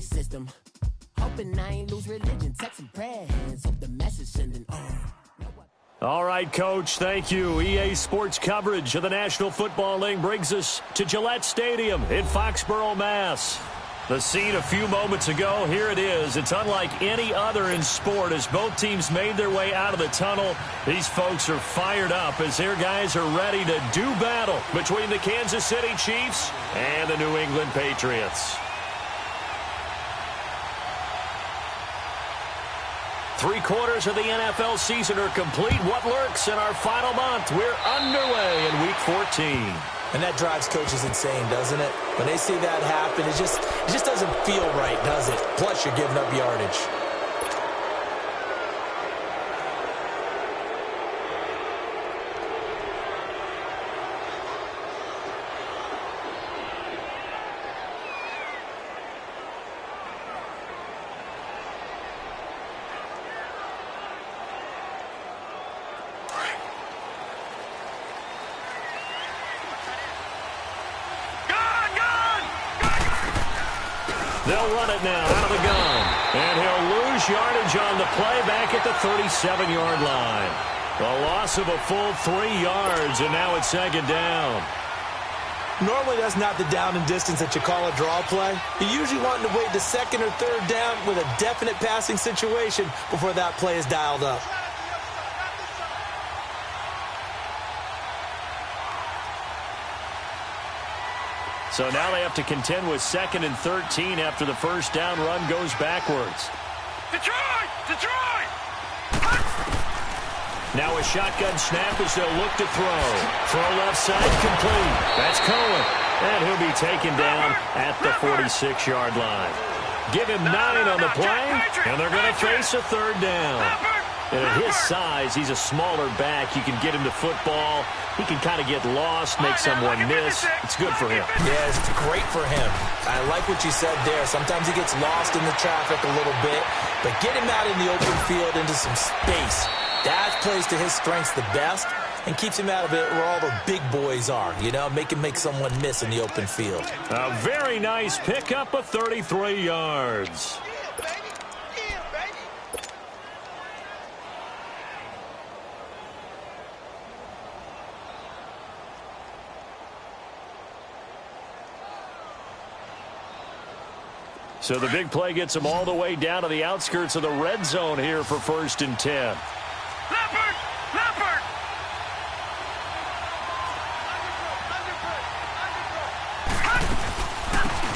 system. Hoping I ain't lose religion. Text some prayer hands. Hope the message sending on. All right, Coach, thank you. EA Sports coverage of the National Football League brings us to Gillette Stadium in Foxborough, Mass. The scene a few moments ago, here it is. It's unlike any other in sport as both teams made their way out of the tunnel. These folks are fired up as their guys are ready to do battle between the Kansas City Chiefs and the New England Patriots. 3/4 of the NFL season are complete. What lurks in our final month? We're underway in Week 14. And that drives coaches insane, doesn't it? When they see that happen, it just doesn't feel right, does it? Plus, you're giving up yardage. They'll run it now out of the gun. And he'll lose yardage on the play back at the 37-yard line. A loss of a full 3 yards, and now it's second down. Normally, that's not the down and distance that you call a draw play. You're usually wanting to wait the second or third down with a definite passing situation before that play is dialed up. So now they have to contend with 2nd and 13 after the first down run goes backwards. Detroit! Detroit! Now a shotgun snap as they'll look to throw. Throw left side complete. That's Cohen. And he'll be taken down at the 46-yard line. Give him 9 on the play, and they're going to face a third down. And at his size, he's a smaller back. You can get him the football. He can kind of get lost, make someone miss. It's good for him. Yeah, it's great for him. I like what you said there. Sometimes he gets lost in the traffic a little bit, but get him out in the open field into some space. That plays to his strengths the best and keeps him out of it where all the big boys are, you know, make someone miss in the open field. A very nice pickup of 33 yards. So the big play gets them all the way down to the outskirts of the red zone here for 1st and 10. Leopard! Leopard!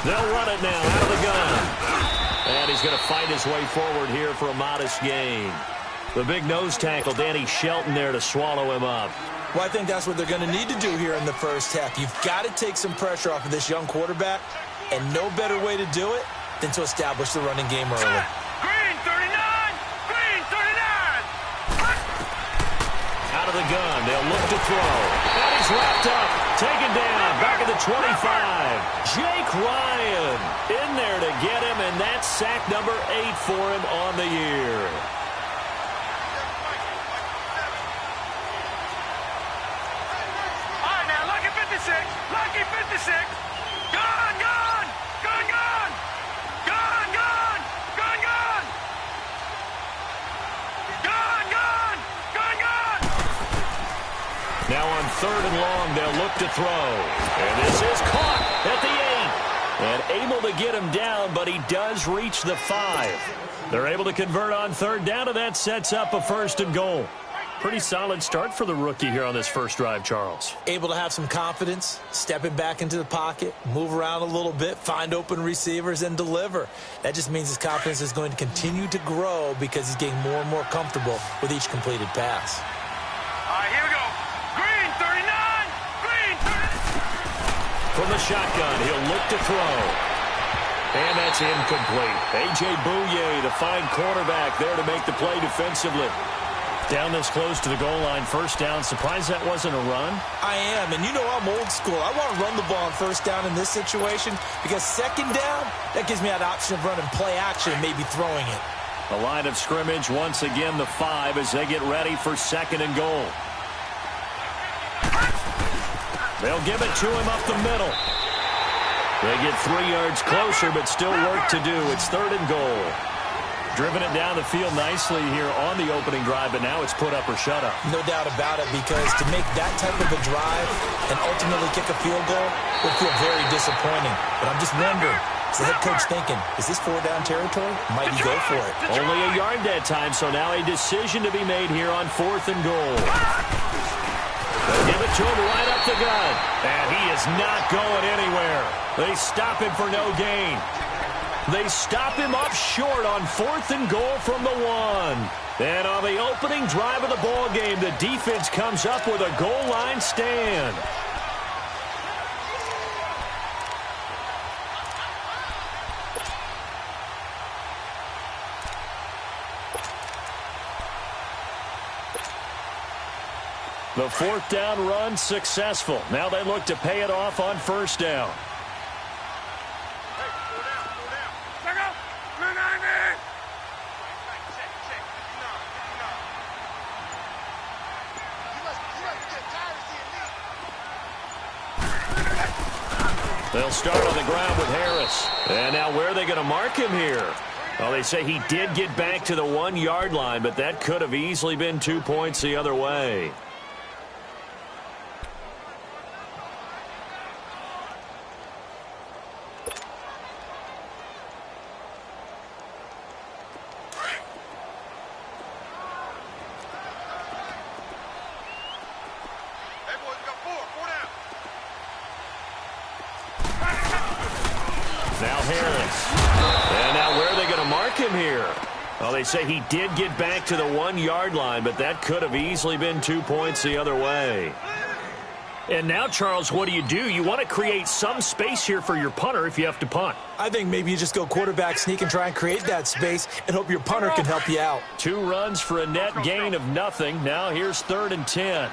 They'll run it now out of the gun. And he's going to fight his way forward here for a modest gain. The big nose tackle, Danny Shelton, there to swallow him up. Well, I think that's what they're going to need to do here in the first half. You've got to take some pressure off of this young quarterback, and no better way to do it than to establish the running game early. Green 39! Green 39! Out of the gun, they'll look to throw. And he's wrapped up, taken down, back at the 25. Jake Ryan in there to get him, and that's sack number 8 for him on the year. All right, now, lucky 56! Lucky 56! Gone, gone! Gone, gone! Gone, gone! Gone, gone! Gone, gone! Gone, gone! Now on 3rd and long, they'll look to throw. And this is caught at the 8. And able to get him down, but he does reach the 5. They're able to convert on 3rd down, and that sets up a 1st and goal. Pretty solid start for the rookie here on this first drive, Charles. Able to have some confidence, stepping back into the pocket, move around a little bit, find open receivers, and deliver. That just means his confidence is going to continue to grow because he's getting more and more comfortable with each completed pass. All right, here we go. Green 39! Green 39! From the shotgun, he'll look to throw. And that's incomplete. A.J. Bouye, the fine cornerback, there to make the play defensively. Down this close to the goal line, 1st down. Surprised that wasn't a run? I am, and you know I'm old school. I want to run the ball on 1st down in this situation because 2nd down, that gives me that option of running play action and maybe throwing it. The line of scrimmage, once again, the 5 as they get ready for 2nd and goal. They'll give it to him up the middle. They get 3 yards closer, but still work to do. It's 3rd and goal. Driven it down the field nicely here on the opening drive, but now it's put up or shut up. No doubt about it, because to make that type of a drive and ultimately kick a field goal would feel very disappointing. But I'm just wondering, is the head coach thinking, is this 4-down territory? Might he go for it? Only a yard that time, so now a decision to be made here on 4th and goal. They give it to him right up the gut, and he is not going anywhere. They stop him for no gain. They stop him up short on 4th and goal from the 1. And on the opening drive of the ball game, the defense comes up with a goal line stand. The 4th down run successful. Now they look to pay it off on 1st down. They'll start on the ground with Harris. And now where are they going to mark him here? Well, they say he did get back to the 1-yard line, but that could have easily been 2 points the other way. Now Harris. And now where are they going to mark him here? Well, they say he did get back to the 1-yard line, but that could have easily been 2 points the other way. And now, Charles, what do? You want to create some space here for your punter if you have to punt. I think maybe you just go quarterback sneak and try and create that space and hope your punter can help you out. 2 runs for a net gain of nothing. Now here's 3rd and 10.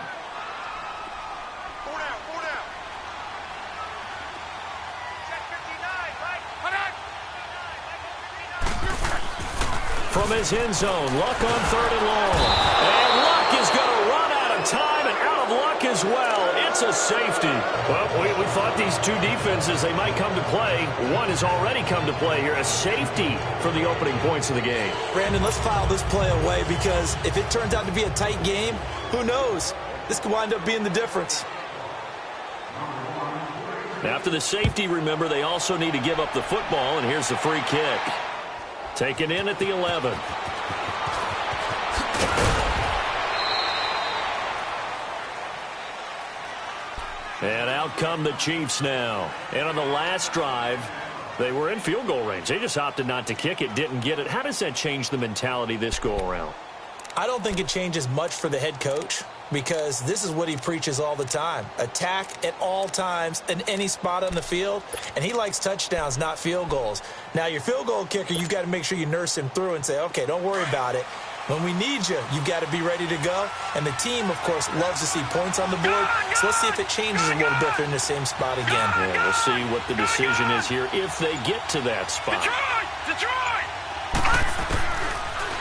From his end zone, Luck on 3rd and long. And Luck is going to run out of time and out of luck as well. It's a safety. Well, we thought these 2 defenses, they might come to play. One has already come to play here. A safety for the opening points of the game. Brandon, let's file this play away, because if it turns out to be a tight game, who knows? This could wind up being the difference. After the safety, remember, they also need to give up the football, and here's the free kick. Taken in at the 11. And out come the Chiefs now. And on the last drive, they were in field goal range. They just opted not to kick it, didn't get it. How does that change the mentality this go-around? I don't think it changes much for the head coach, because this is what he preaches all the time. Attack at all times in any spot on the field, and he likes touchdowns, not field goals. Now, your field goal kicker, you've got to make sure you nurse him through and say, okay, don't worry about it. When we need you, you've got to be ready to go. And the team, of course, loves to see points on the board. So let's see if it changes a little bit if they're in the same spot again. Yeah, we'll see what the decision is here if they get to that spot. Detroit!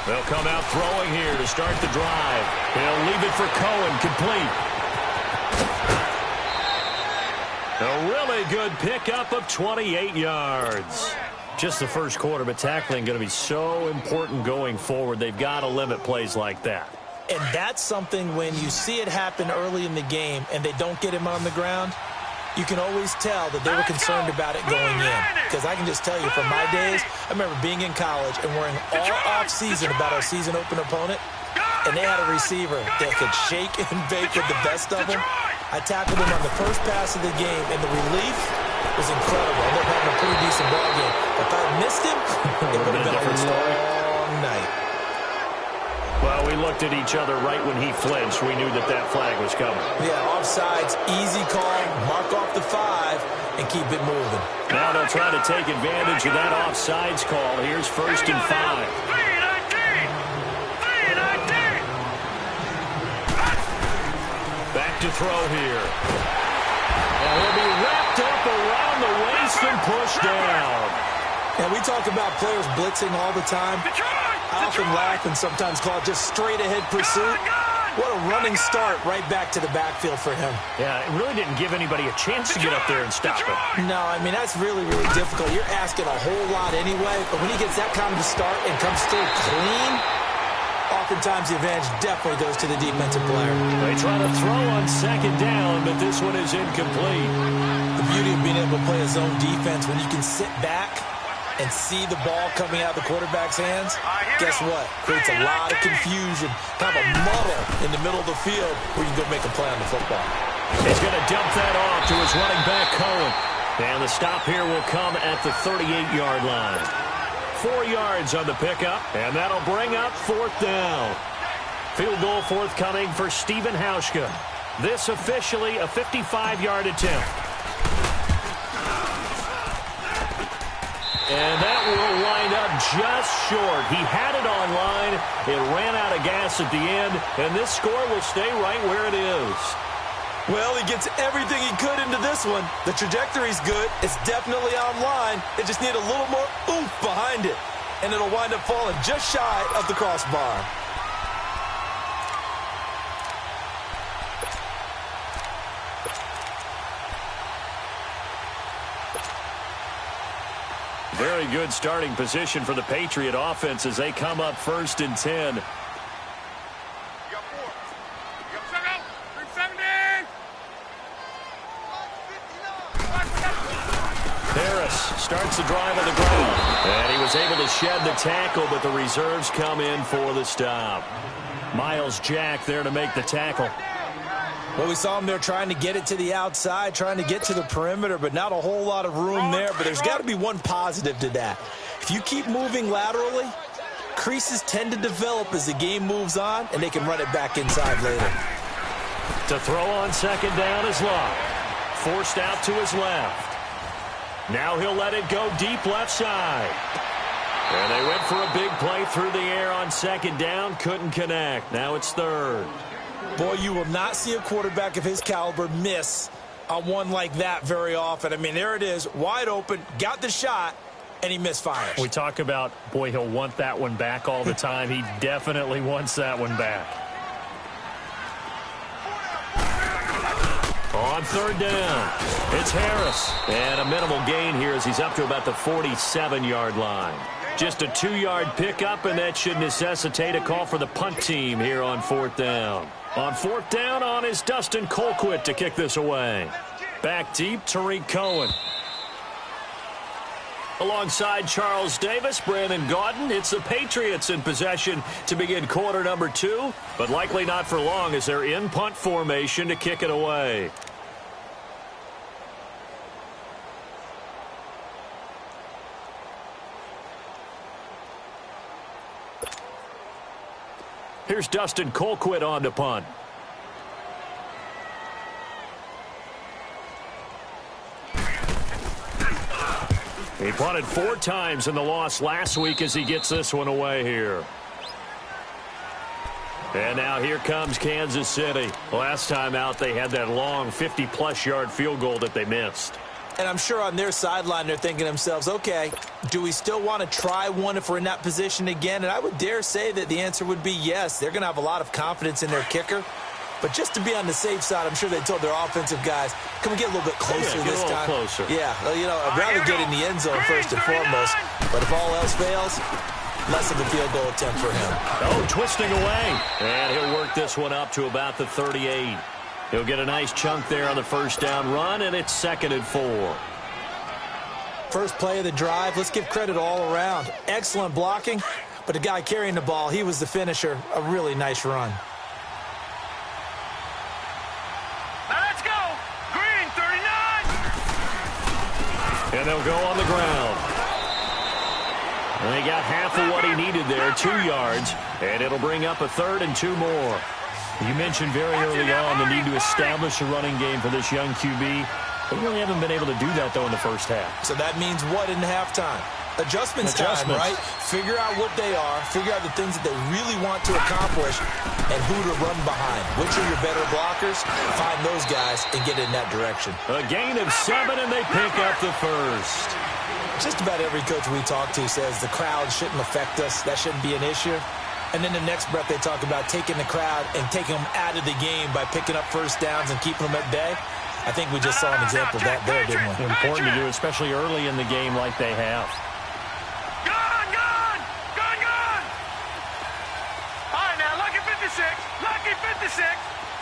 They'll come out throwing here to start the drive. He'll leave it for Cohen, complete. A really good pickup of 28 yards. Just the first quarter, but tackling going to be so important going forward. They've got to limit plays like that. And that's something when you see it happen early in the game and they don't get him on the ground, you can always tell that they were concerned about it going in. Because I can just tell you from my days, I remember being in college and worrying all off-season about our season open opponent, and they had a receiver that could shake and bake with the best of them. I tackled him on the first pass of the game, and the relief was incredible. I ended up having a pretty decent ball game. If I had missed him, it would have been a long night. Well, we looked at each other right when he flinched. We knew that that flag was coming. Yeah, offsides, easy call, mark off the 5, and keep it moving. Now they'll try to take advantage of that offsides call. Here's 1st and 5. Back to throw here. And he'll be wrapped up around the waist and pushed down. And we talk about players blitzing all the time. I often laugh and sometimes call it just straight-ahead pursuit. What a running start right back to the backfield for him. Yeah, it really didn't give anybody a chance to get up there and stop it. No, I mean, that's really, really difficult. You're asking a whole lot anyway, but when he gets that kind of a start and comes through clean, oftentimes the advantage definitely goes to the defensive player. They try to throw on second down, but this one is incomplete. The beauty of being able to play a zone defense when you can sit back and see the ball coming out of the quarterback's hands, guess what? Creates a lot of confusion, kind of a muddle in the middle of the field where you can go make a play on the football. He's going to dump that off to his running back, Cohen. And the stop here will come at the 38-yard line. 4 yards on the pickup, and that'll bring up 4th down. Field goal forthcoming for Stephen Hauschka. This officially a 55-yard attempt. And that will wind up just short. He had it on line. It ran out of gas at the end, and this score will stay right where it is. Well, he gets everything he could into this one. The trajectory's good. It's definitely on line. It just needs a little more oomph behind it, and it'll wind up falling just shy of the crossbar. Very good starting position for the Patriot offense as they come up 1st and 10. Harris starts the drive on the ground. And he was able to shed the tackle, but the reserves come in for the stop. Miles Jack there to make the tackle. Well, we saw him there trying to get it to the outside, trying to get to the perimeter, but not a whole lot of room there. But there's got to be one positive to that. If you keep moving laterally, creases tend to develop as the game moves on, and they can run it back inside later. To throw on second down is Locke. Forced out to his left. Now he'll let it go deep left side. And they went for a big play through the air on second down. Couldn't connect. Now it's 3rd. Boy, you will not see a quarterback of his caliber miss on one like that very often. I mean, there it is, wide open, got the shot, and he misfires. We talk about, boy, he'll want that one back all the time. He definitely wants that one back. On 3rd down, it's Harris. And a minimal gain here as he's up to about the 47-yard line. Just a 2-yard pickup, and that should necessitate a call for the punt team here on 4th down. On 4th down, on is Dustin Colquitt to kick this away. Back deep, Tariq Cohen. Alongside Charles Davis, Brandon Gaudin, it's the Patriots in possession to begin quarter number 2, but likely not for long as they're in punt formation to kick it away. Here's Dustin Colquitt on to punt. He punted 4 times in the loss last week as he gets this one away here. And now here comes Kansas City. Last time out, they had that long 50-plus yard field goal that they missed. And I'm sure on their sideline they're thinking to themselves, okay, do we still want to try one if we're in that position again? And I would dare say that the answer would be yes. They're going to have a lot of confidence in their kicker. But just to be on the safe side, I'm sure they told their offensive guys, can we get a little bit closer this time? Closer. Yeah, you know, I'd rather get in the end zone first and foremost. But if all else fails, less of a field goal attempt for him. Oh, twisting away. And he'll work this one up to about the 38. He'll get a nice chunk there on the 1st down run, and it's 2nd and 4. First play of the drive, let's give credit all around. Excellent blocking, but the guy carrying the ball, he was the finisher. A really nice run. Let's go! Green, 39! And they'll go on the ground. And they got half of what he needed there, 2 yards, and it'll bring up a 3rd and 2 more. You mentioned very early on the need to establish a running game for this young QB. They really haven't been able to do that, though, in the first half. So that means what in halftime? Adjustments time, right? Figure out what they are, figure out the things that they really want to accomplish, and who to run behind. Which are your better blockers? Find those guys and get in that direction. A gain of 7, and they pick up the 1st. Just about every coach we talk to says the crowd shouldn't affect us. That shouldn't be an issue. And then the next breath they talk about taking the crowd and taking them out of the game by picking up first downs and keeping them at bay. I think we just saw an example of that there, didn't we? Important to do, especially early in the game like they have. Gone, gone, gone, gone. All right, now, lucky 56, lucky 56.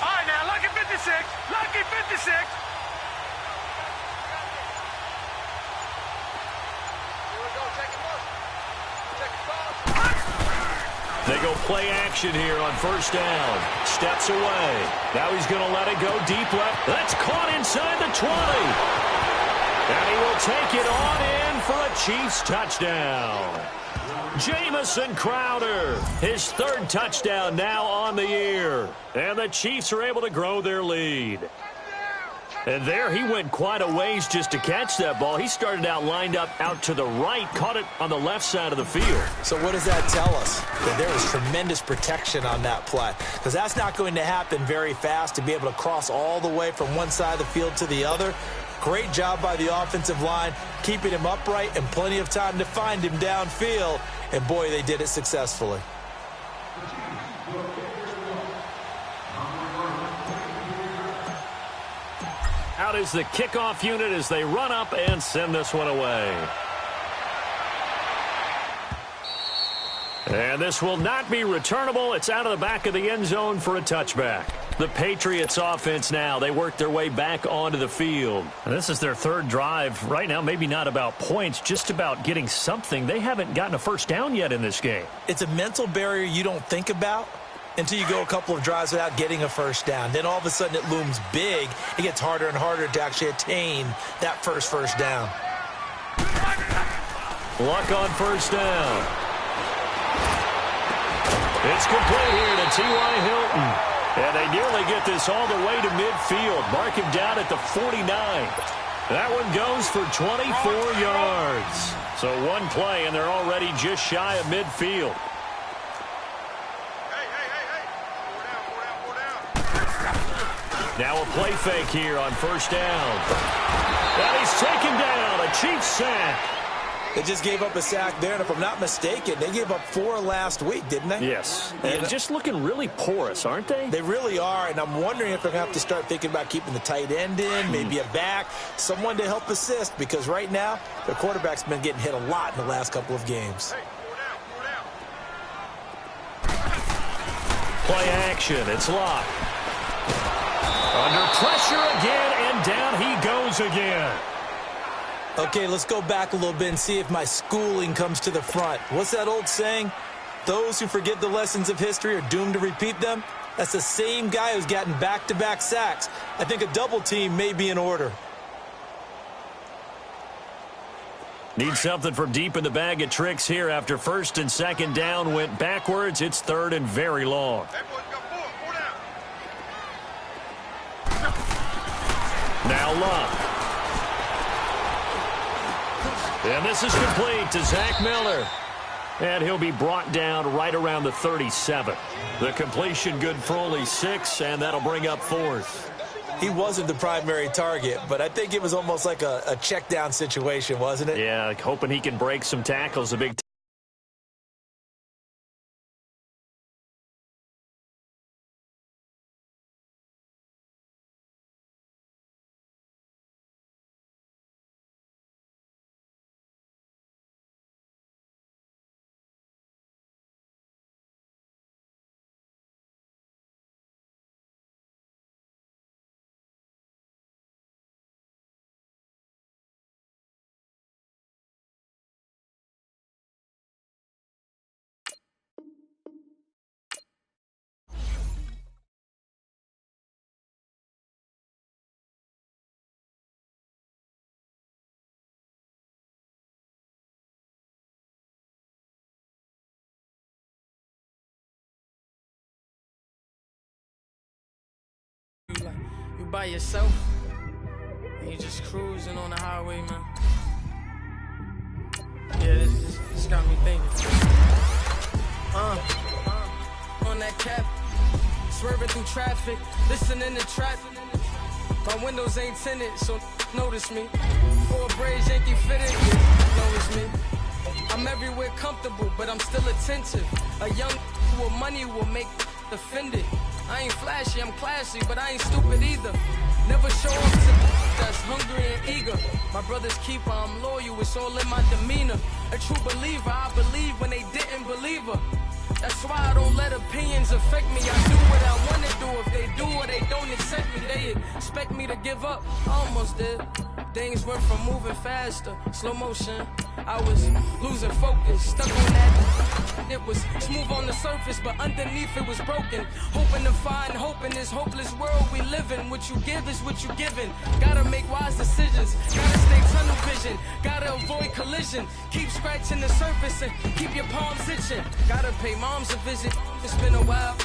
All right, now, lucky 56, lucky 56. They go play action here on first down. Steps away. Now he's going to let it go deep left. That's caught inside the 20. And he will take it on in for a Chiefs touchdown. Jamison Crowder, his third touchdown now on the year. And the Chiefs are able to grow their lead. And there he went quite a ways just to catch that ball. He started out lined up out to the right, caught it on the left side of the field. So what does that tell us? That there was tremendous protection on that play. Because that's not going to happen very fast to be able to cross all the way from one side of the field to the other. Great job by the offensive line, keeping him upright and plenty of time to find him downfield. And boy, they did it successfully. Out is the kickoff unit as they run up and send this one away. And this will not be returnable. It's out of the back of the end zone for a touchback. The Patriots offense now, they work their way back onto the field. And this is their third drive. Right now, maybe not about points, just about getting something. They haven't gotten a first down yet in this game. It's a mental barrier you don't think about until you go a couple of drives without getting a first down. Then all of a sudden it looms big. It gets harder and harder to actually attain that first down. Luck on first down. It's complete here to T.Y. Hilton. And they nearly get this all the way to midfield. Mark him down at the 49. That one goes for 24 yards. So one play, and they're already just shy of midfield. Now a play fake here on first down. And he's taken down, a Chiefs sack. They just gave up a sack there, and if I'm not mistaken, they gave up 4 last week, didn't they? Yes, and just looking really porous, aren't they? They really are, and I'm wondering if they're going to have to start thinking about keeping the tight end in, maybe a back, someone to help assist, because right now, their quarterback's been getting hit a lot in the last couple of games. Play action, it's locked. Under pressure again, and down he goes again. Okay, let's go back a little bit and see if my schooling comes to the front. What's that old saying? Those who forget the lessons of history are doomed to repeat them. That's the same guy who's gotten back-to-back sacks. I think a double team may be in order. Need something from deep in the bag of tricks here after first and second down went backwards. It's third and very long. Now Luck. And this is complete to Zach Miller. And he'll be brought down right around the 37. The completion good for only 6, and that'll bring up 4th. He wasn't the primary target, but I think it was almost like a check down situation, wasn't it? Yeah, hoping he can break some tackles. A big You by yourself, and you just cruising on the highway, man. Yeah, this got me thinking. On that cap, swerving through traffic, listening to traffic. My windows ain't tinted, so notice me. 4 braids, Yankee fitted, notice me. I'm everywhere comfortable, but I'm still attentive. A young what money will make offended. I ain't flashy, I'm classy, but I ain't stupid either. Never show up to that's hungry and eager. My brother's keeper, I'm loyal, it's all in my demeanor. A true believer, I believe when they didn't believe her. That's why I don't let opinions affect me. I do what I want to do. If they do or they don't accept me, they expect me to give up. I almost did. Things went from moving faster, slow motion. I was losing focus, stuck on that. It was smooth on the surface, but underneath it was broken. Hoping to find hope in this hopeless world we live in. What you give is what you given. Gotta make wise decisions. Gotta stay tunnel vision. Gotta avoid collision. Keep scratching the surface and keep your palms itching. Gotta pay mom's a visit. It's been a while.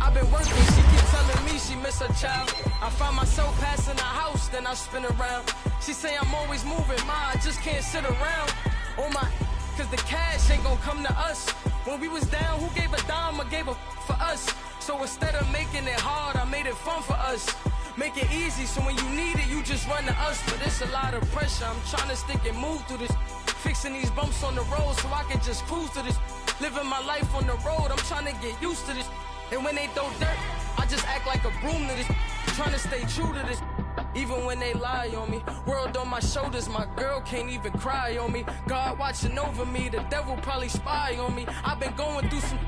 I've been working, she keep telling me she miss her child. I find myself passing the house, then I spin around. She say I'm always moving, ma, I just can't sit around. Oh my, cause the cash ain't gonna come to us. When we was down, who gave a dime or gave a for us? So instead of making it hard, I made it fun for us. Make it easy, so when you need it, you just run to us. But it's a lot of pressure, I'm trying to stick and move through this. Fixing these bumps on the road so I can just cruise to this. Living my life on the road, I'm trying to get used to this. And when they throw dirt, I just act like a broom to this. Trying to stay true to this. Even when they lie on me. World on my shoulders, my girl can't even cry on me. God watching over me, the devil probably spy on me. I've been going through some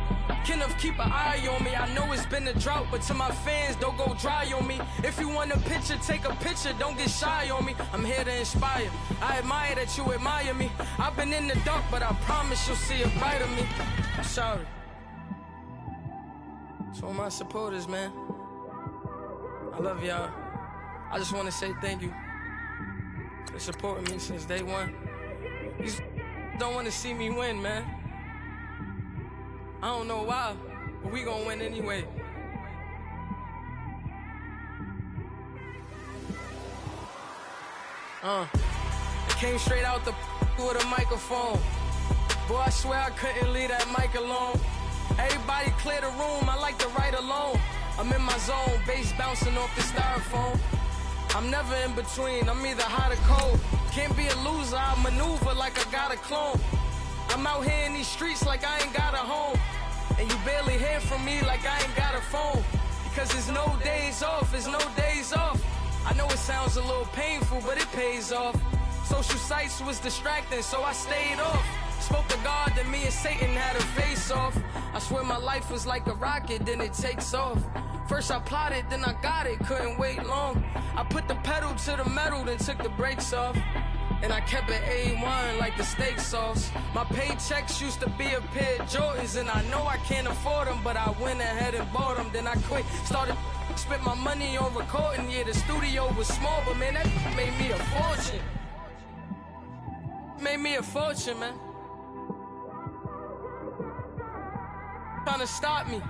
Kenneth, keep an eye on me. I know it's been a drought, but to my fans, don't go dry on me. If you want a picture, take a picture, don't get shy on me. I'm here to inspire. I admire that you admire me. I've been in the dark, but I promise you'll see a bright of me. I'm sorry. To all my supporters, man, I love y'all. I just want to say thank you for supporting me since day one. These don't want to see me win, man. I don't know why, but we gonna win anyway. I came straight out the with a microphone. Boy, I swear I couldn't leave that mic alone. Everybody clear the room, I like to write alone. I'm in my zone, bass bouncing off the styrofoam. I'm never in between, I'm either hot or cold. Can't be a loser, I maneuver like I got a clone. I'm out here in these streets like I ain't got a home. And you barely hear from me like I ain't got a phone. Because there's no days off, there's no days off. I know it sounds a little painful, but it pays off. Social sites was distracting, so I stayed off. Spoke to God, then me and Satan had a face off. I swear my life was like a rocket, then it takes off. First I plotted, then I got it, couldn't wait long. I put the pedal to the metal, then took the brakes off. And I kept it A1 like the steak sauce. My paychecks used to be a pair of Jordans, and I know I can't afford them, but I went ahead and bought them. Then I quit, started spent my money on recording. Yeah, the studio was small, but man, that made me a fortune. Made me a fortune, man. Trying to stop me.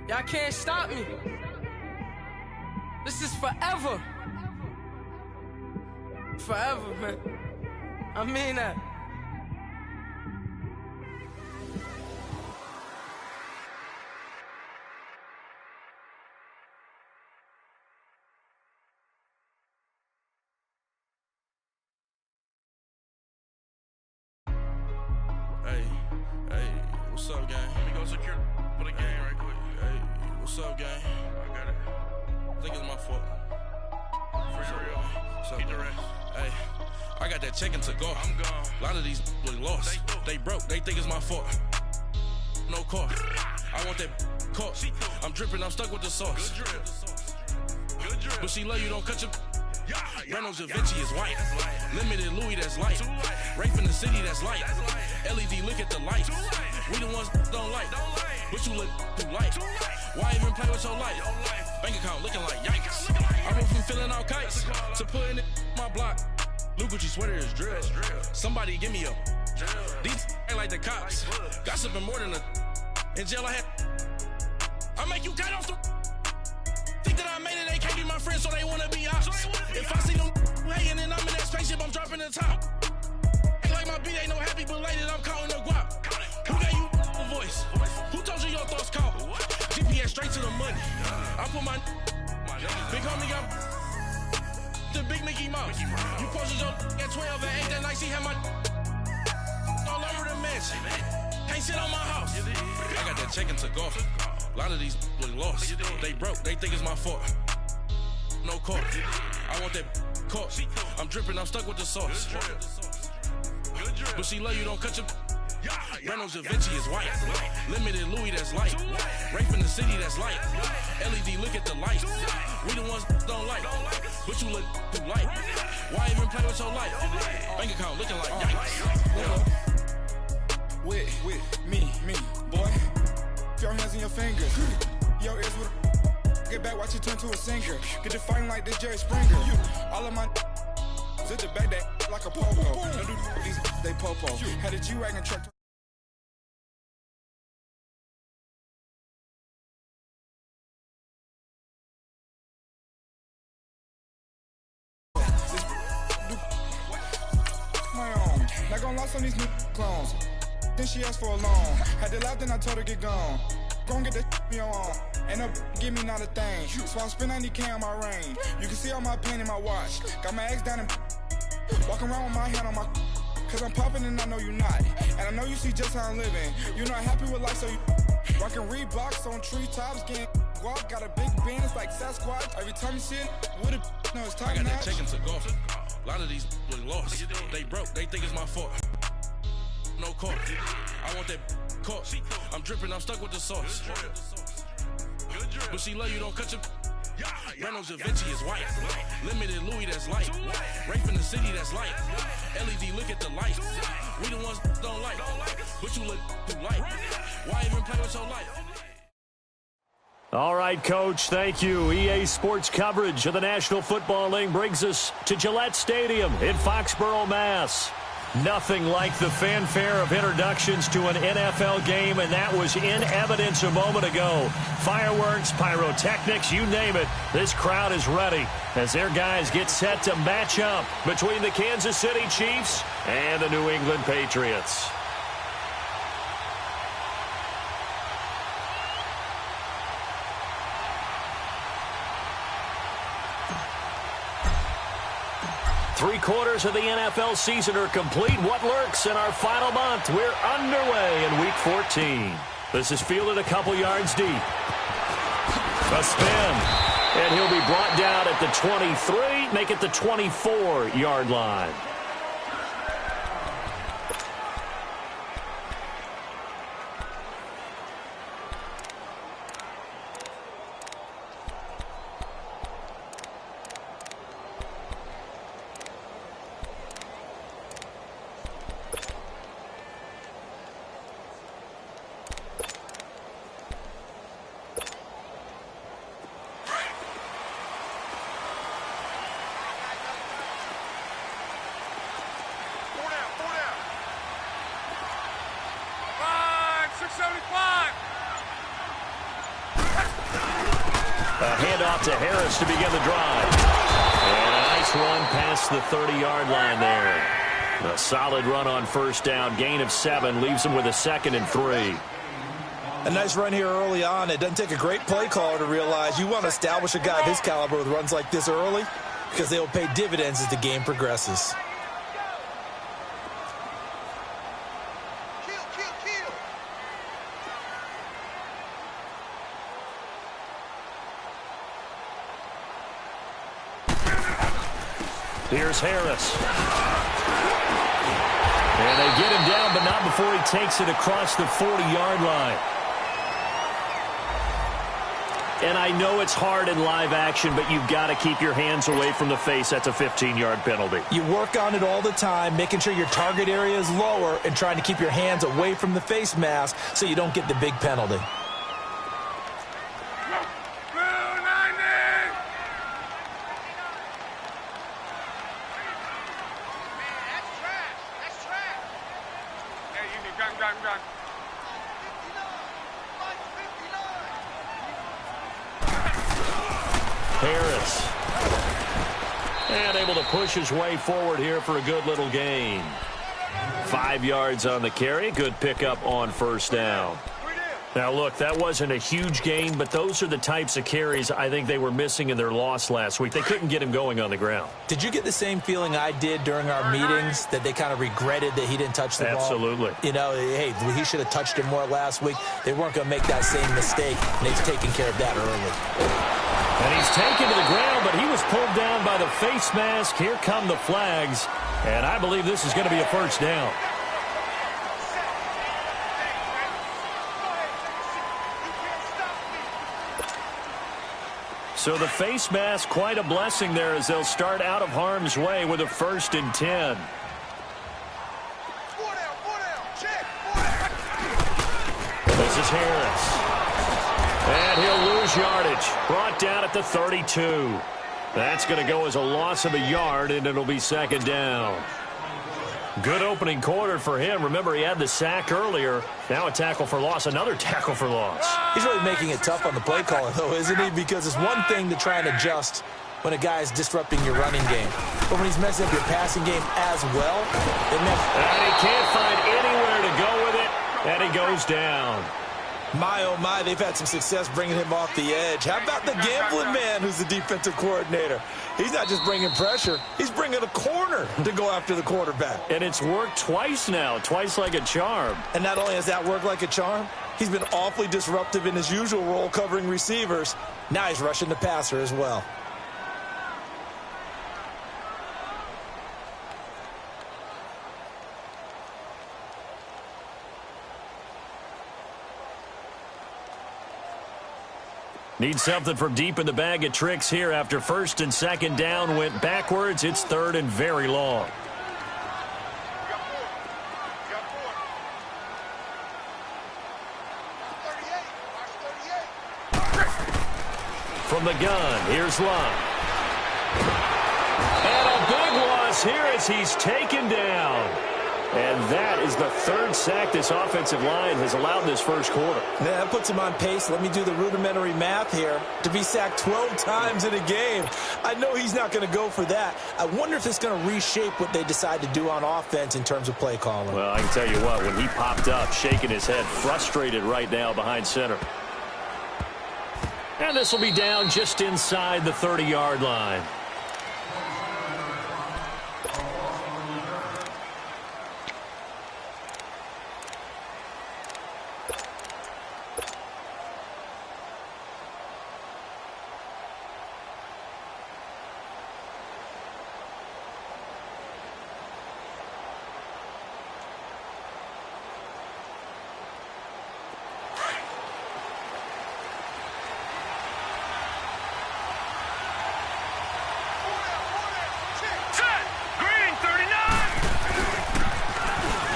Y'all can't stop me. This is forever. Forever, man. I mean that. Hey, what's up, gang? Let me go secure for the game right quick. Hey, what's up, gang? I got it. I think it's my fault. For real. Keep the rest. Hey, I got that check to go. I'm gone. A lot of these was lost. They broke. They think it's my fault. No car. I want that caught. I'm dripping. I'm stuck with the sauce. Good drip. Good drip. But she love you. Don't cut your. Reynolds Da Vinci is white. Limited Louis, that's light. Rape in the city, that's light. LED, look at the lights. We the ones don't like. But you look too light. Why even play with your life? Bank account looking like yikes. I went from filling out kites to putting it in my block. Blue Gucci sweater is drill. Somebody give me a. These ain't like the cops. Gossiping more than a. In jail I had. I make you cut off the. Think that I made it, they can't be my friends, so they wanna be ops. If I see them hanging and I'm in that spaceship, I'm dropping the top. Ain't like my beat ain't no happy belated, I'm counting the guap. Who gave you a voice? Who told you your thoughts count? GPS straight to the money. I put my big homie got the big Mickey Mouse. You posted your at 12 and 8 that night, she had my all over the mansion. Can't ain't shit on my house. I got that check and took off. A lot of these look lost. They broke, they think it's my fault. No court. I want that caught. I'm dripping, I'm stuck with the sauce. But she love you, don't cut your. Reynolds Da Vinci is white. Limited Louis, that's light. Rape in the city, that's light. LED, look at the lights. We the ones don't like. But you look too light. Why even play with your life? Bank account looking like yikes. With me, boy. Your hands in your fingers. Your ears with a. Get back, watch you turn to a singer. Get to fighting like this Jerry Springer. All of my. Zit the back that like a popo. Don't do these, they popo. Had a G-Wagon truck. Not gonna lost on these new clones. Then she asked for a loan. Had to laugh, then I told her get gone. Gon' get that me on. Ain't no give me not a thing. So I spend 90K on my ring. You can see all my pain in my watch. Got my ex down and walking around with my hand on my. Cause I'm popping and I know you not. And I know you see just how I'm living. You not happy with life, so you rockin' Reeboks on treetops, getting guap. Got a big band, it's like Sasquatch. Every time you see it, with it, no, it's top notch. I got that check and took off. A lot of these look lost. They broke, they think it's my fault. No court. I want that caught. I'm dripping, I'm stuck with the sauce. But she love you, don't cut your. Reynolds Da Vinci is white. Limited Louis, that's light. Rape in the city, that's light. LED, look at the lights. We the ones don't like. But you look too light. Why even play with your life? All right, Coach, thank you. EA Sports coverage of the National Football League brings us to Gillette Stadium in Foxborough, Mass. Nothing like the fanfare of introductions to an NFL game, and that was in evidence a moment ago. Fireworks, pyrotechnics, you name it. This crowd is ready as their guys get set to match up between the Kansas City Chiefs and the New England Patriots. Three-quarters of the NFL season are complete. What lurks in our final month? We're underway in Week 14. This is fielded a couple yards deep. A spin. And he'll be brought down at the 23, make it the 24-yard line. To Harris to begin the drive. And a nice run past the 30-yard line there. A solid run on first down. Gain of 7 leaves him with a 2nd and 3. A nice run here early on. It doesn't take a great play caller to realize you want to establish a guy of his caliber with runs like this early because they will pay dividends as the game progresses. Here's Harris. And they get him down, but not before he takes it across the 40-yard line. And I know it's hard in live action, but you've got to keep your hands away from the face. That's a 15-yard penalty. You work on it all the time, making sure your target area is lower and trying to keep your hands away from the face mask so you don't get the big penalty. Harris. And able to push his way forward here for a good little gain. 5 yards on the carry. Good pickup on first down. Now, look, that wasn't a huge gain, but those are the types of carries I think they were missing in their loss last week. They couldn't get him going on the ground. Did you get the same feeling I did during our meetings, that they kind of regretted that he didn't touch the ball? Absolutely. You know, hey, he should have touched it more last week. They weren't going to make that same mistake, and they've taken care of that early. And he's taken to the ground, but he was pulled down by the face mask. Here come the flags, and I believe this is going to be a first down. So the face mask, quite a blessing there as they'll start out of harm's way with a 1st and 10. This is Harris. And he'll lose yardage. Brought down at the 32. That's going to go as a loss of a yard, and it'll be 2nd down. Good opening quarter for him. Remember, he had the sack earlier. Now a tackle for loss, another tackle for loss. He's really making it tough on the play caller, though, isn't he? Because it's one thing to try and adjust when a guy is disrupting your running game. But when he's messing up your passing game as well, and he can't find anywhere to go with it, and he goes down. My, oh, my, they've had some success bringing him off the edge. How about the gambling man who's the defensive coordinator? He's not just bringing pressure. He's bringing a corner to go after the quarterback. And it's worked twice now, twice like a charm. And not only has that worked like a charm, he's been awfully disruptive in his usual role covering receivers. Now he's rushing the passer as well. Need something from deep in the bag of tricks here after 1st and 2nd down went backwards. It's 3rd and very long. From the gun, here's Love. And a big loss here as he's taken down. And that is the 3rd sack this offensive line has allowed this first quarter. Yeah, that puts him on pace. Let me do the rudimentary math here. To be sacked 12 times in a game, I know he's not going to go for that. I wonder if it's going to reshape what they decide to do on offense in terms of play calling. Well, I can tell you what, when he popped up, shaking his head, frustrated right now behind center. And this will be down just inside the 30-yard line.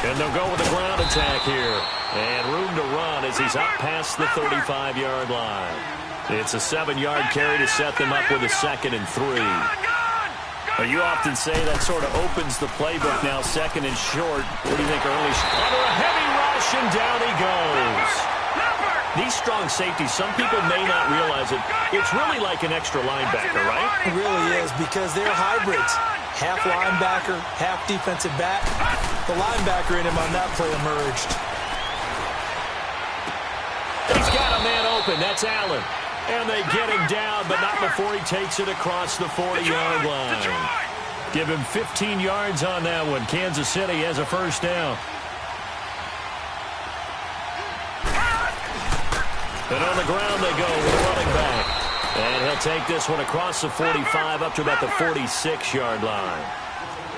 And they'll go with a ground attack here. And room to run as he's up past the 35-yard line. It's a 7-yard carry to set them up with a 2nd and 3. Now, you often say that sort of opens the playbook now, 2nd and short. What do you think early? Under a heavy rush, and down he goes. These strong safeties, some people may not realize it. It's really like an extra linebacker, right? It really is, because they're hybrids. Half linebacker, half defensive back. The linebacker in him on that play emerged. He's got a man open. That's Allen. And they get him down, but not before he takes it across the 40-yard line. Give him 15 yards on that one. Kansas City has a first down. And on the ground they go with a running back. And he'll take this one across the 45 up to about the 46-yard line.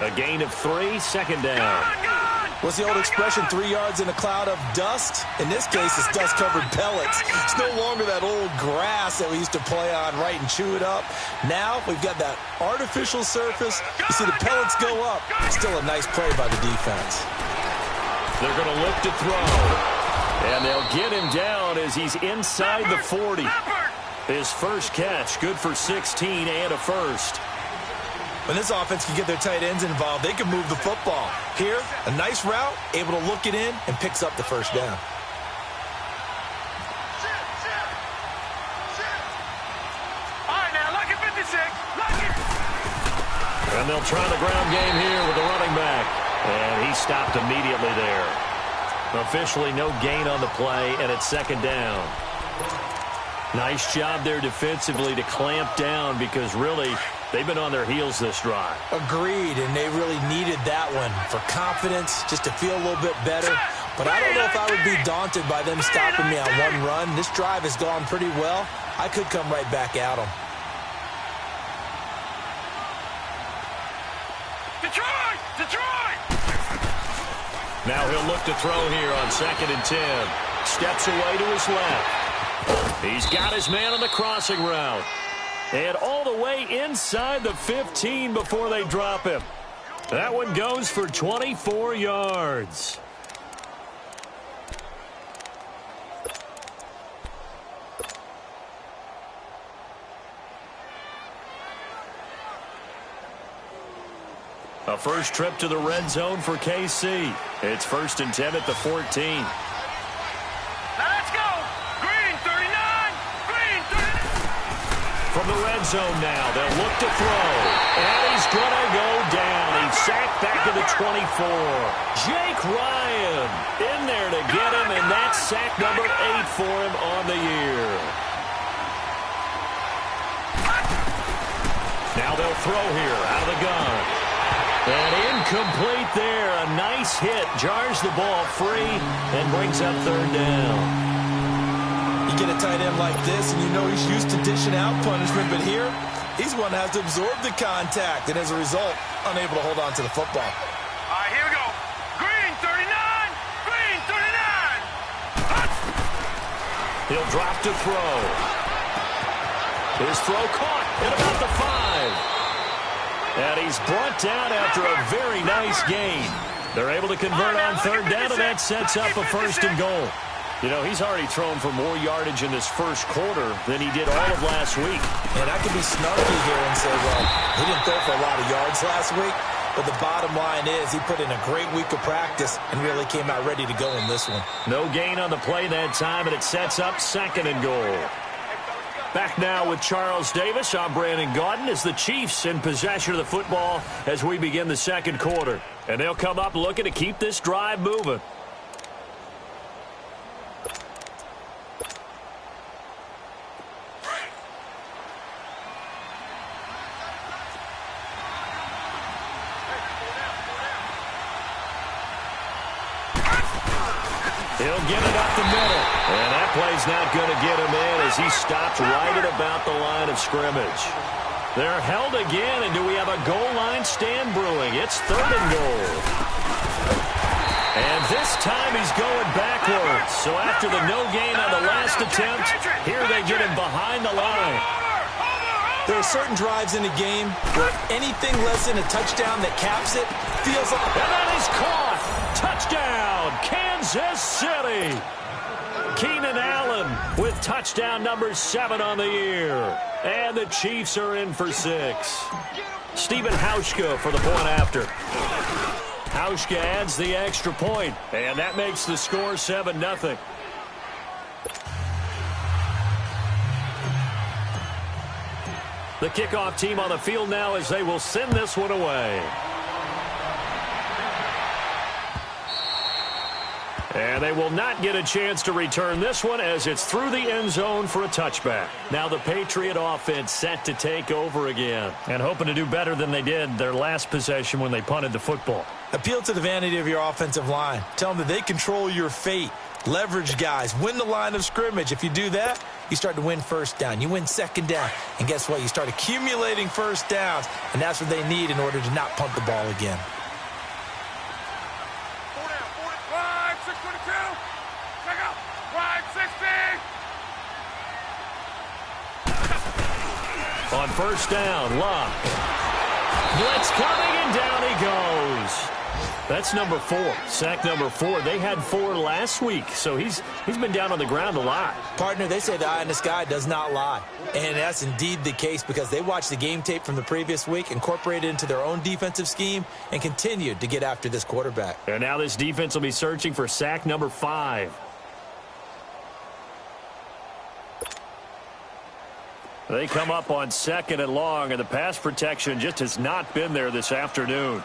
A gain of 3, 2nd down. What's the old expression, 3 yards in a cloud of dust? In this case, it's dust-covered pellets. It's no longer that old grass that we used to play on, right, and chew it up. Now we've got that artificial surface. You see the pellets go up. Still a nice play by the defense. They're going to look to throw. And they'll get him down as he's inside the 40. His first catch, good for 16 and a first. When this offense can get their tight ends involved, they can move the football. Here, a nice route, able to look it in, and picks up the first down. All right, now, lucky 56. Lucky. And they'll try the ground game here with the running back. And he stopped immediately there. Officially no gain on the play, and it's second down. Nice job there defensively to clamp down because really they've been on their heels this drive. Agreed, and they really needed that one for confidence, just to feel a little bit better. But I don't know if I would be daunted by them stopping me on one run. This drive has gone pretty well. I could come right back at them. Detroit! Now he'll look to throw here on 2nd and 10. Steps away to his left. He's got his man on the crossing route. And all the way inside the 15 before they drop him. That one goes for 24 yards. A first trip to the red zone for KC. It's 1st and 10 at the 14. Now let's go! Green 39! Green 39! From the red zone now, they'll look to throw. And he's going to go down. He's sacked back to the 24. Jake Ryan in there to get him, and that's sack number 8 for him on the year. Now they'll throw here out of the gun. And incomplete there. A nice hit. Jars the ball free and brings up 3rd down. You get a tight end like this, and you know he's used to dishing out punishment, but here, he's one that has to absorb the contact, and as a result, unable to hold on to the football. All right, here we go. Green 39! Green 39! He'll drop to throw. His throw caught at about the 5. And he's brought down after a very nice gain. They're able to convert on 3rd down, and that sets up a 1st and goal. You know, he's already thrown for more yardage in this first quarter than he did all of last week. And I could be snarky here and say, well, he didn't throw for a lot of yards last week. But the bottom line is he put in a great week of practice and really came out ready to go in this one. No gain on the play that time, and it sets up 2nd and goal. Back now with Charles Davis. I'm Brandon Gaudin as the Chiefs in possession of the football as we begin the second quarter. And they'll come up looking to keep this drive moving. He'll get it up the middle. And that play's not going to get him in as he stopped right at about the line of scrimmage. They're held again, and do we have a goal line stand brewing? It's 3rd and goal. And this time he's going backwards. So after the no gain on the last attempt, here they get him behind the line. There are certain drives in a game where anything less than a touchdown that caps it feels like... And that is caught. Touchdown, Kansas City. Keenan Allen with touchdown number 7 on the year. And the Chiefs are in for 6. Stephen Hauschka for the point after. Hauschka adds the extra point, and that makes the score 7-0. The kickoff team on the field now as they will send this one away. And they will not get a chance to return this one as it's through the end zone for a touchback. Now the Patriot offense set to take over again and hoping to do better than they did their last possession when they punted the football. Appeal to the vanity of your offensive line. Tell them that they control your fate. Leverage guys. Win the line of scrimmage. If you do that, you start to win 1st down. You win 2nd down. And guess what? You start accumulating 1st downs. And that's what they need in order to not punt the ball again. On 1st down, Luck. Blitz coming, and down he goes. That's number 4. Sack number 4. They had 4 last week, so he's been down on the ground a lot. Partner, they say the eye in the sky does not lie. And that's indeed the case because they watched the game tape from the previous week, incorporated it into their own defensive scheme, and continued to get after this quarterback. And now this defense will be searching for sack number 5. They come up on 2nd and long, and the pass protection just has not been there this afternoon.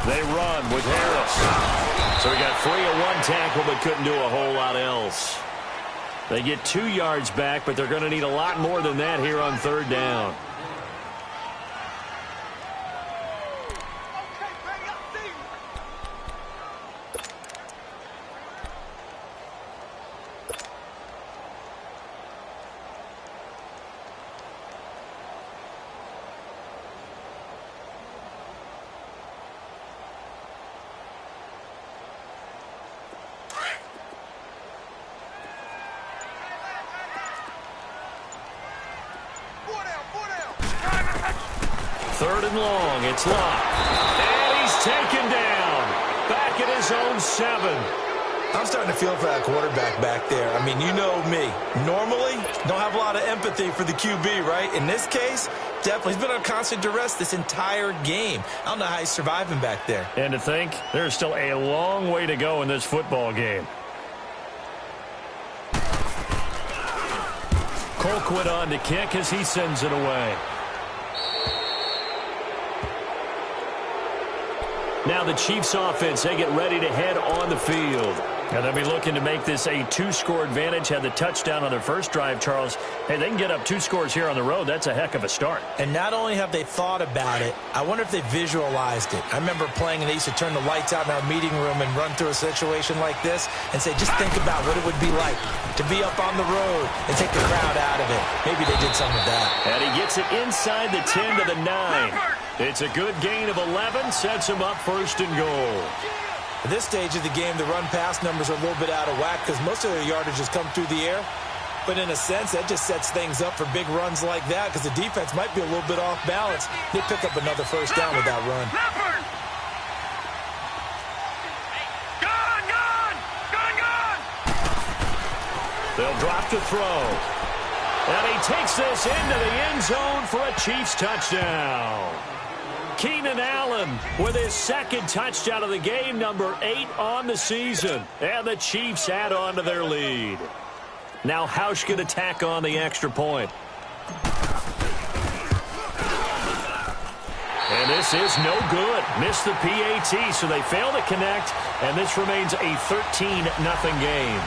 They run with Harris. So he got free of one tackle but couldn't do a whole lot else. They get 2 yards back, but they're going to need a lot more than that here on 3rd down. Third and long. It's locked. And he's taken down. Back at his own 7. I'm starting to feel for that quarterback back there. I mean, you know me. Normally, don't have a lot of empathy for the QB, right? In this case, definitely. He's been on constant duress this entire game. I don't know how he's surviving back there. And to think, there's still a long way to go in this football game. Colquitt on to kick as he sends it away. Now the Chiefs offense, they get ready to head on the field. And they'll be looking to make this a 2-score advantage. Had the touchdown on their first drive, Charles. Hey, they can get up 2 scores here on the road. That's a heck of a start. And not only have they thought about it, I wonder if they visualized it. I remember playing and they used to turn the lights out in our meeting room and run through a situation like this and say, just think about what it would be like to be up on the road and take the crowd out of it. Maybe they did some of that. And he gets it inside the 10 to the 9. It's a good gain of 11, sets him up 1st and goal. At this stage of the game, the run-pass numbers are a little bit out of whack because most of their yardage has come through the air. But in a sense, that just sets things up for big runs like that because the defense might be a little bit off balance. They pick up another 1st down with that run. They'll drop to throw. And he takes this into the end zone for a Chiefs touchdown. Keenan Allen with his 2nd touchdown of the game, number 8 on the season. And the Chiefs add on to their lead. Now Hausch going to tack on the extra point. And this is no good. Missed the PAT, so they fail to connect. And this remains a 13-0 game.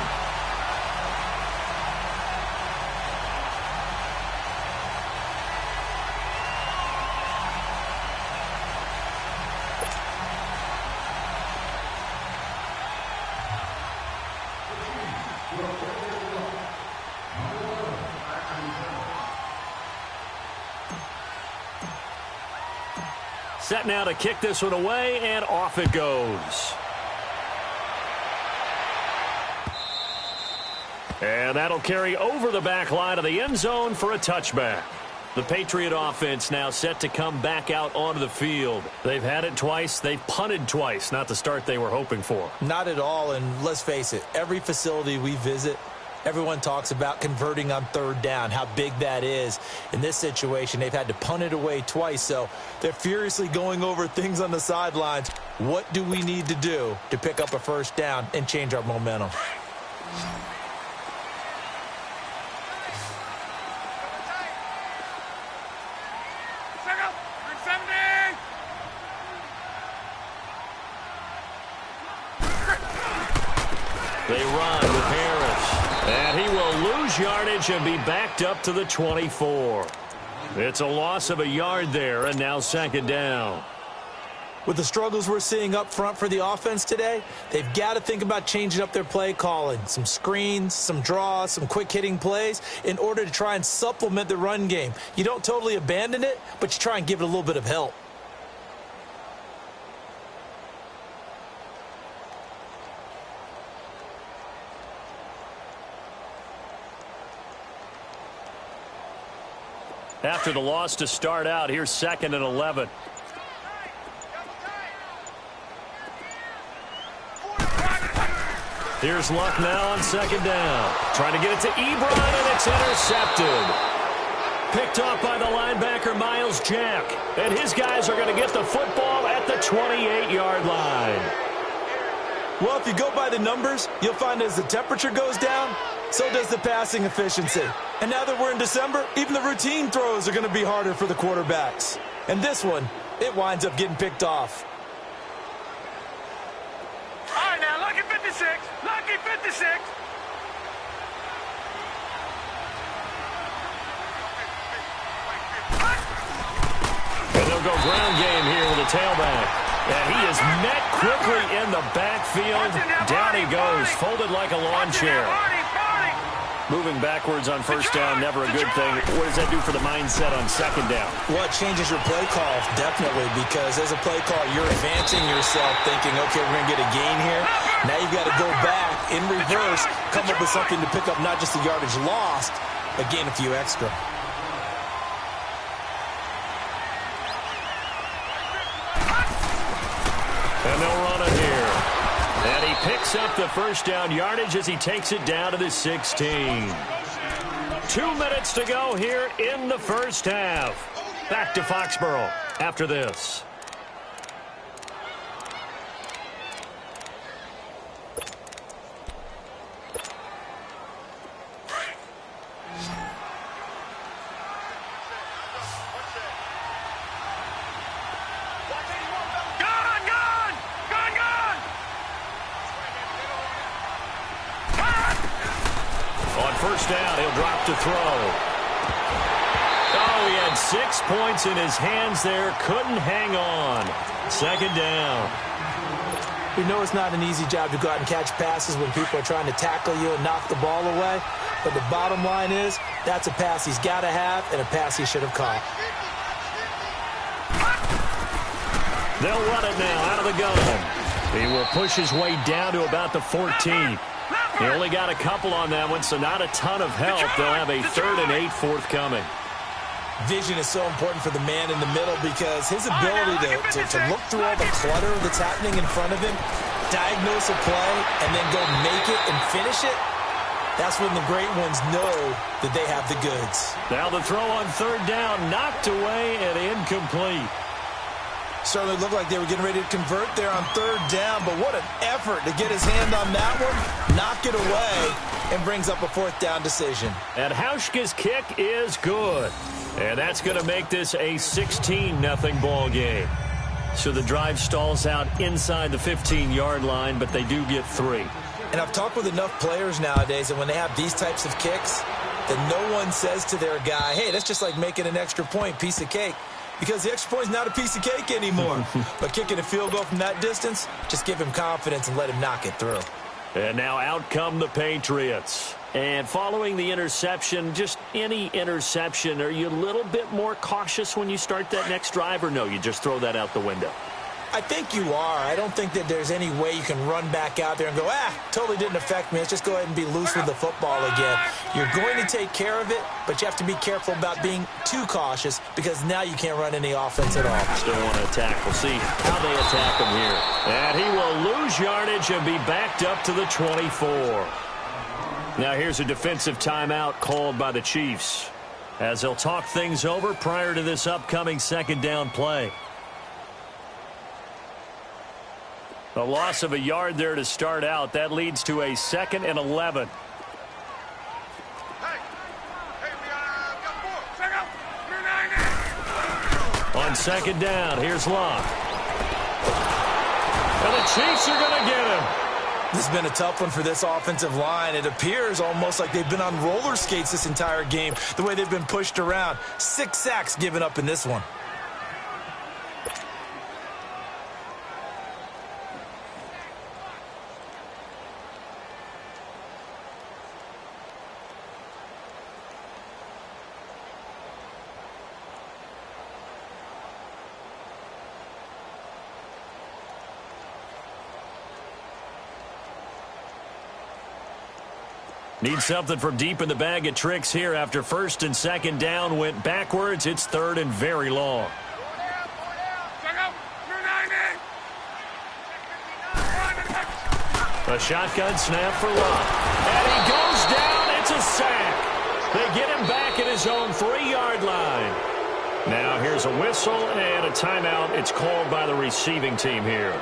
Set now to kick this one away, and off it goes. And that'll carry over the back line of the end zone for a touchback. The Patriot offense now set to come back out onto the field. They've had it twice. They've punted twice. Not the start they were hoping for. Not at all, and let's face it, every facility we visit, everyone talks about converting on 3rd down, how big that is. In this situation, they've had to punt it away twice, so they're furiously going over things on the sidelines. What do we need to do to pick up a 1st down and change our momentum? They run with Harris. And he will lose yardage and be backed up to the 24. It's a loss of a yard there, and now 2nd down. With the struggles we're seeing up front for the offense today, they've got to think about changing up their play calling. Some screens, some draws, some quick-hitting plays in order to try and supplement the run game. You don't totally abandon it, but you try and give it a little bit of help. After the loss to start out, here's 2nd and 11. Here's Luck now on 2nd down. Trying to get it to Ebron, and it's intercepted. Picked off by the linebacker, Miles Jack. And his guys are going to get the football at the 28-yard line. Well, if you go by the numbers, you'll find as the temperature goes down, so does the passing efficiency. And now that we're in December, even the routine throws are going to be harder for the quarterbacks. And this one, it winds up getting picked off. Lucky 56. Lucky 56. And they'll go ground game here with a tailback. And he is met quickly in the backfield. Down he goes, folded like a lawn chair. Moving backwards on first down, never a good thing. What does that do for the mindset on second down? Well, it changes your play call, definitely, because as a play call, you're advancing yourself thinking, okay, we're going to get a gain here. Now you've got to go back in reverse, come up with something to pick up not just the yardage lost, but gain a few extra. And they'll run it here. And he picks up the first down yardage as he takes it down to the 16. 2 minutes to go here in the first half. Back to Foxborough after this. First down, he'll drop to throw. Oh, he had 6 points in his hands there. Couldn't hang on. Second down. We know it's not an easy job to go out and catch passes when people are trying to tackle you and knock the ball away. But the bottom line is, that's a pass he's got to have and a pass he should have caught. They'll run it now out of the gun. He will push his way down to about the 14. He only got a couple on that one, so not a ton of help. They'll have a 3rd and 8 forthcoming. Vision is so important for the man in the middle because his ability to look through all the clutter that's happening in front of him, diagnose a play, and then go make it and finish it, that's when the great ones know that they have the goods. Now the throw on 3rd down, knocked away and incomplete. Certainly looked like they were getting ready to convert there on 3rd down, but what an effort to get his hand on that one, knock it away, and brings up a 4th down decision. And Hauschka's kick is good. And that's going to make this a 16-0 ball game. So the drive stalls out inside the 15-yard line, but they do get 3. And I've talked with enough players nowadays that when they have these types of kicks, that no one says to their guy, hey, that's just like making an extra point, piece of cake. Because the extra point is not a piece of cake anymore. But kicking a field goal from that distance, just give him confidence and let him knock it through. And now out come the Patriots. And following the interception, just any interception, are you a little bit more cautious when you start that next drive, or no, you just throw that out the window? I think you are. I don't think that there's any way you can run back out there and go, totally didn't affect me. Let's just go ahead and be loose with the football again. You're going to take care of it, but you have to be careful about being too cautious because now you can't run any offense at all. Still want to attack. We'll see how they attack him here. And he will lose yardage and be backed up to the 24. Now here's a defensive timeout called by the Chiefs as they'll talk things over prior to this upcoming 2nd down play. A loss of a yard there to start out. That leads to a 2nd and 11. On 2nd down, here's Locke. And the Chiefs are going to get him. This has been a tough one for this offensive line. It appears almost like they've been on roller skates this entire game, the way they've been pushed around. 6 sacks given up in this one. Need something from deep in the bag of tricks here after 1st and 2nd down went backwards. It's 3rd and very long. A shotgun snap for Locke. And he goes down. It's a sack. They get him back at his own 3-yard line. Now here's a whistle and a timeout. It's called by the receiving team here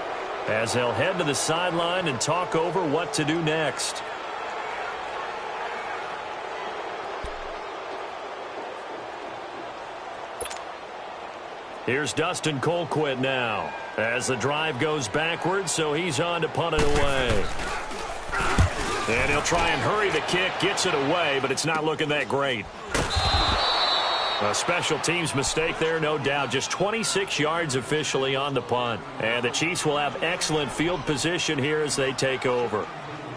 as they'll head to the sideline and talk over what to do next. Here's Dustin Colquitt now as the drive goes backwards, so he's on to punt it away. And he'll try and hurry the kick, gets it away, but it's not looking that great. A special teams mistake there, no doubt. Just 26 yards officially on the punt. And the Chiefs will have excellent field position here as they take over.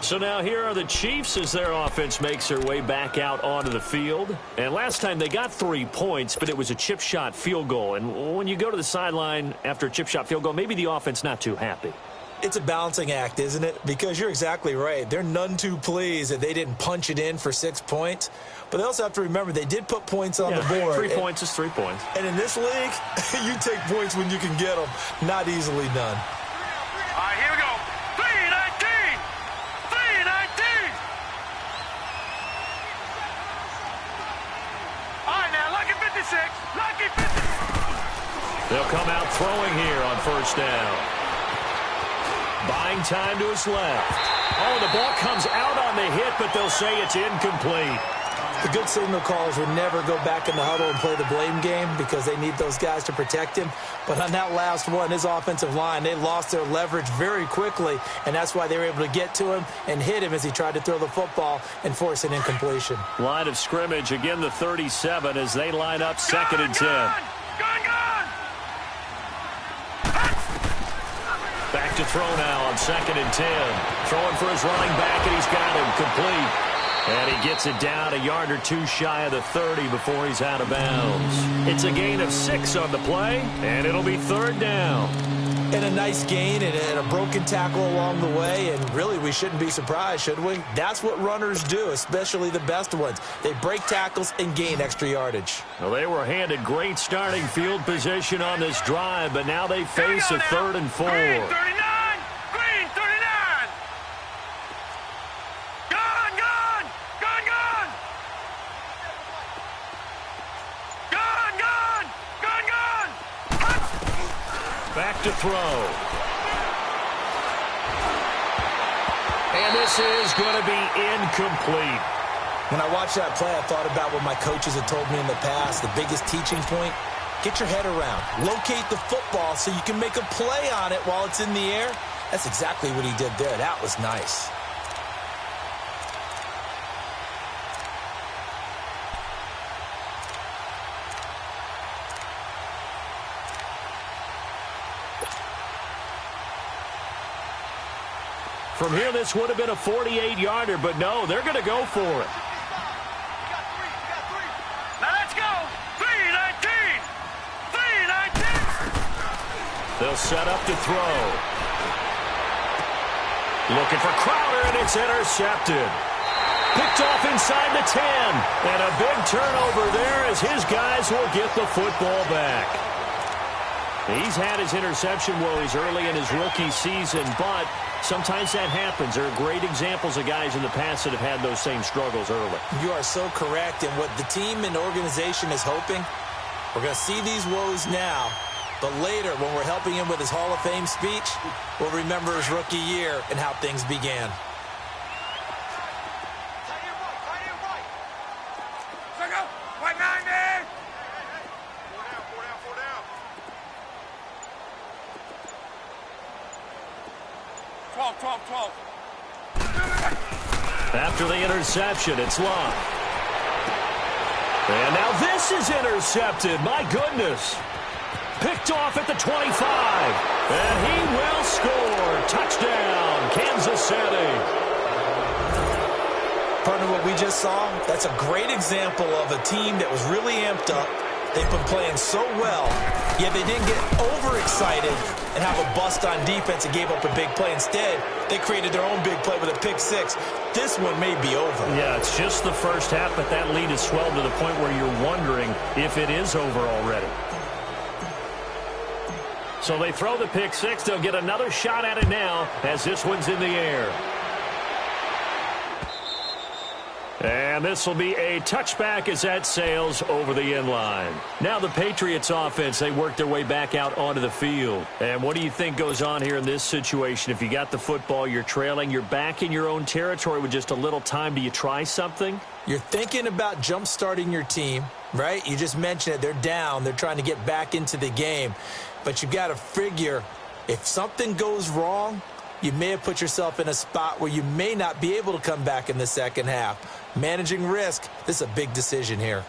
So now here are the Chiefs as their offense makes their way back out onto the field. And last time they got 3 points, but it was a chip shot field goal. And when you go to the sideline after a chip shot field goal, maybe the offense not too happy. It's a balancing act, isn't it? Because you're exactly right. They're none too pleased that they didn't punch it in for 6 points. But they also have to remember they did put points on the board. 3 points is 3 points. And in this league, you take points when you can get them. Not easily done. All right, here we go. 3-19. 3-19. All right, now, lucky 56. Lucky 56. They'll come out throwing here on first down. Buying time to his left. Oh, the ball comes out on the hit, but they'll say it's incomplete. The good signal callers would never go back in the huddle and play the blame game because they need those guys to protect him. But on that last one, his offensive line, they lost their leverage very quickly, and that's why they were able to get to him and hit him as he tried to throw the football and force an incompletion. Line of scrimmage, again the 37 as they line up 2nd and 10. Gone. Back to throw now on 2nd and 10. Throwing for his running back, and he's got him complete. And he gets it down a yard or two shy of the 30 before he's out of bounds. It's a gain of 6 on the play, and it'll be 3rd down. And a nice gain and a broken tackle along the way, and really we shouldn't be surprised, should we? That's what runners do, especially the best ones. They break tackles and gain extra yardage. Well, they were handed great starting field position on this drive, but now they face a 3rd and 4. Green 39. Green 39. Gone. Back to throw. And this is going to be incomplete. When I watched that play, I thought about what my coaches had told me in the past. The biggest teaching point, get your head around. Locate the football so you can make a play on it while it's in the air. That's exactly what he did there. That was nice. From here, this would have been a 48-yarder, but no, they're going to go for it. Now let's go. 3-19. 3-19. They'll set up to throw. Looking for Crowder, and it's intercepted. Picked off inside the 10. And a big turnover there as his guys will get the football back. He's had his interception woes early in his rookie season, but sometimes that happens. There are great examples of guys in the past that have had those same struggles early. You are so correct. And what the team and organization is hoping, we're going to see these woes now, but later when we're helping him with his Hall of Fame speech, we'll remember his rookie year and how things began. White 90. 12. After the interception, it's Love. And now this is intercepted. My goodness. Picked off at the 25. And he will score. Touchdown, Kansas City. Partner, what we just saw, that's a great example of a team that was really amped up. They've been playing so well, yet they didn't get overexcited and have a bust on defense and gave up a big play. Instead, they created their own big play with a pick six. This one may be over. Yeah, it's just the first half, but that lead has swelled to the point where you're wondering if it is over already. So they throw the pick six. They'll get another shot at it now as this one's in the air. And And this will be a touchback as that sails over the end line. Now the Patriots offense, they work their way back out onto the field. And what do you think goes on here in this situation? If you got the football, you're trailing, you're back in your own territory with just a little time. Do you try something? You're thinking about jump-starting your team, right? You just mentioned it. They're down. They're trying to get back into the game. But you've got to figure if something goes wrong, you may have put yourself in a spot where you may not be able to come back in the second half. Managing risk, this is a big decision here.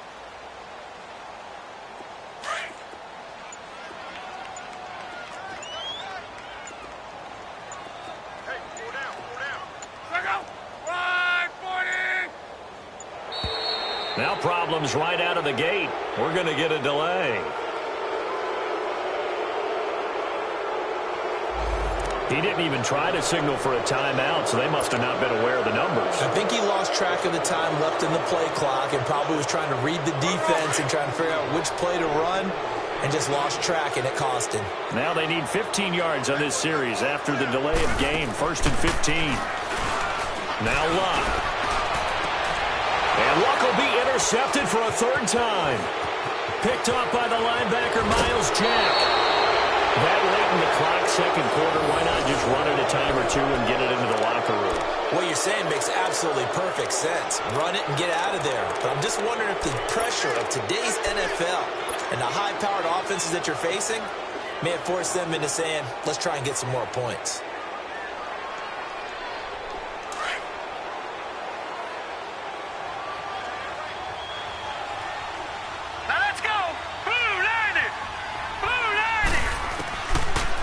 Now problems right out of the gate. We're going to get a delay. He didn't even try to signal for a timeout, so they must have not been aware of the numbers. I think he lost track of the time left in the play clock and probably was trying to read the defense and trying to figure out which play to run and just lost track, and it cost him. Now they need 15 yards on this series after the delay of game. 1st and 15. Now Luck. And Luck will be intercepted for a third time. Picked off by the linebacker, Miles Jack. That late in the clock, second quarter, why not just run it a time or two and get it into the locker room? What you're saying makes absolutely perfect sense. Run it and get out of there. But I'm just wondering if the pressure of today's NFL and the high-powered offenses that you're facing may have forced them into saying, let's try and get some more points.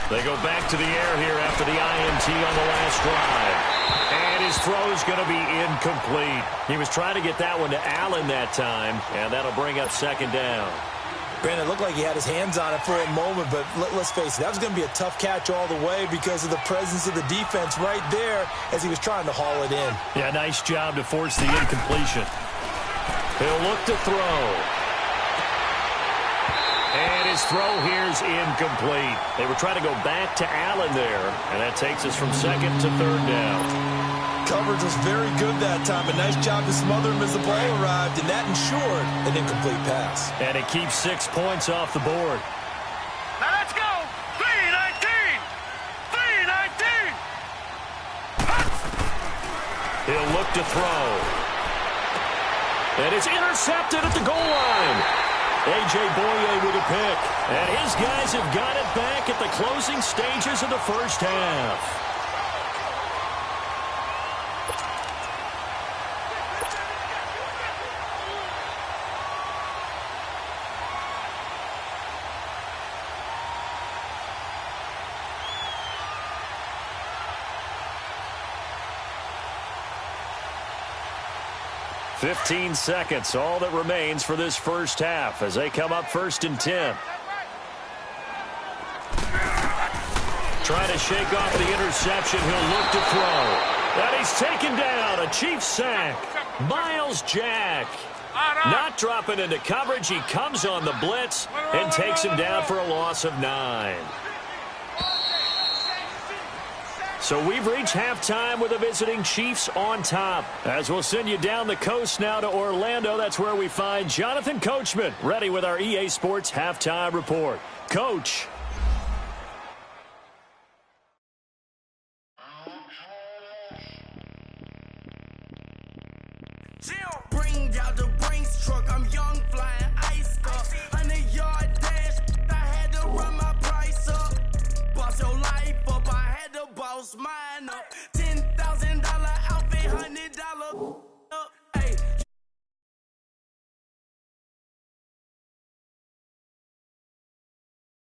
They go back to the air here after the INT on the last drive. And his throw is going to be incomplete. He was trying to get that one to Allen that time, and that'll bring up second down. Brandon, it looked like he had his hands on it for a moment, but let's face it, that was going to be a tough catch all the way because of the presence of the defense right there as he was trying to haul it in. Yeah, nice job to force the incompletion. He'll look to throw. And his throw here's incomplete. They were trying to go back to Allen there, and that takes us from second to third down. Coverage was very good that time. A nice job to smother him as the ball arrived, and that ensured an incomplete pass. And it keeps 6 points off the board. Now let's go. 3-19. 3-19. He'll look to throw. And it's intercepted at the goal line. A.J. Boye with a pick. And his guys have got it back at the closing stages of the first half. "15 seconds, all that remains for this first half as they come up 1st and 10. Trying to shake off the interception. He'll look to throw. And he's taken down. A Chiefs sack. Miles Jack. Not dropping into coverage. He comes on the blitz and takes him down for a loss of 9. So we've reached halftime with the visiting Chiefs on top. As we'll send you down the coast now to Orlando, that's where we find Jonathan Coachman ready with our EA Sports Halftime Report. Coach.